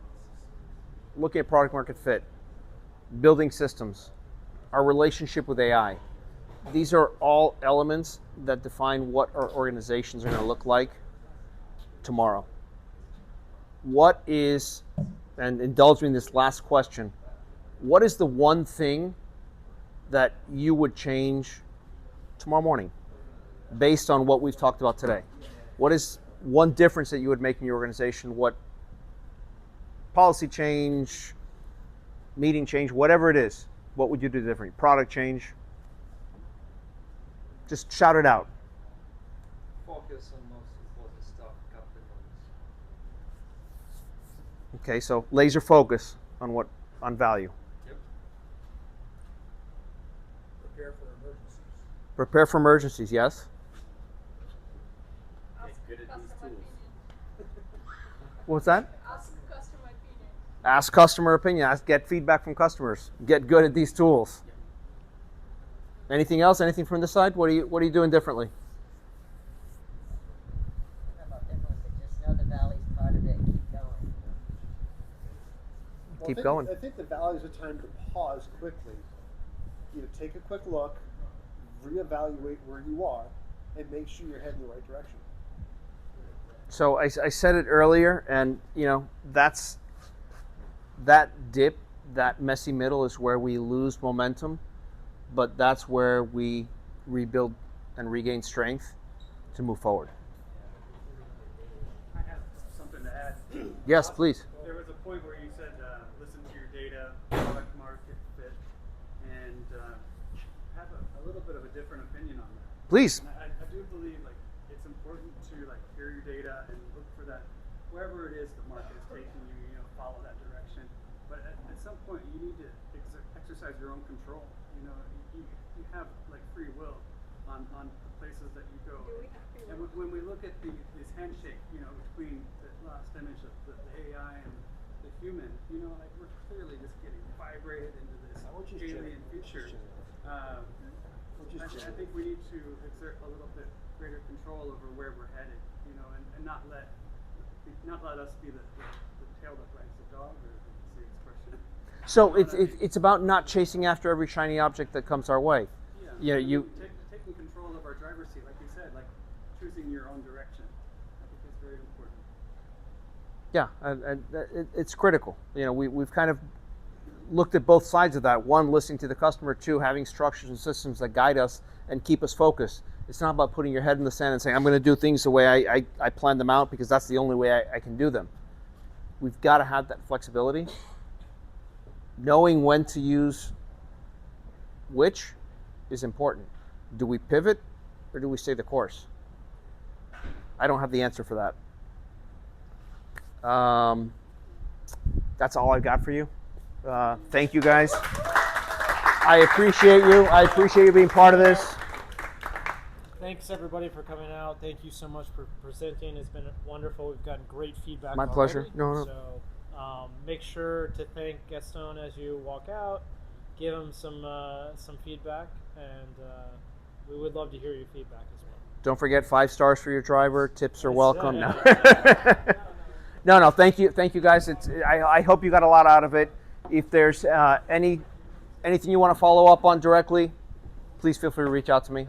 looking at product market fit, building systems, our relationship with AI. These are all elements that define what our organizations are going to look like tomorrow. What is, and indulge me in this last question, what is the one thing that you would change tomorrow morning based on what we've talked about today? What is one difference that you would make in your organization? What policy change, meeting change, whatever it is, what would you do differently? Product change? Just shout it out. Focus on most important stuff, company knowledge. Okay, so laser focus on value. Yep. Prepare for emergencies. Prepare for emergencies, yes? Get good at these tools. What's that? Ask customer opinion. Ask customer opinion. Get feedback from customers. Get good at these tools. Anything else? Anything from this side? What are you doing differently? Not about different, but just know the valley's part of it and keep going. Keep going. I think the valley is a time to pause quickly. Take a quick look, reevaluate where you are, and make sure you're heading in the right direction. So I said it earlier, and that's that dip, that messy middle is where we lose momentum, but that's where we rebuild and regain strength to move forward. I have something to add. Yes, please. There was a point where you said listen to your data, product market fit, and have a little bit of a different opinion on that. Please. And I do believe it's important to hear your data and look for that wherever it is the market is taking you. Follow that direction. But at some point, you need to exercise your own control. You have free will on the places that you go. And when we look at this handshake, between the last image of the AI and the human, we're clearly just getting vibrated into this alien future. I think we need to exert a little bit greater control over where we're headed, and not let us be the tail that wags the dog, or the expression. So it's about not chasing after every shiny object that comes our way. Yeah, taking control of our driver's seat, like you said, choosing your own direction. I think that's very important. Yeah, and it's critical. We've kind of looked at both sides of that. One, listening to the customer. Two, having structures and systems that guide us and keep us focused. It's not about putting your head in the sand and saying, I'm going to do things the way I plan them out because that's the only way I can do them. We've got to have that flexibility. Knowing when to use which is important. Do we pivot or do we stay the course? I don't have the answer for that. That's all I've got for you. Thank you guys. I appreciate you. I appreciate you being part of this. Thanks everybody for coming out. Thank you so much for presenting. It's been wonderful. We've gotten great feedback. My pleasure. No. So make sure to thank Gaston as you walk out. Give him some feedback, and we would love to hear your feedback as well. Don't forget 5 stars for your driver. Tips are welcome. Yeah. No. Thank you guys. I hope you got a lot out of it. If there's anything you want to follow up on directly, please feel free to reach out to me.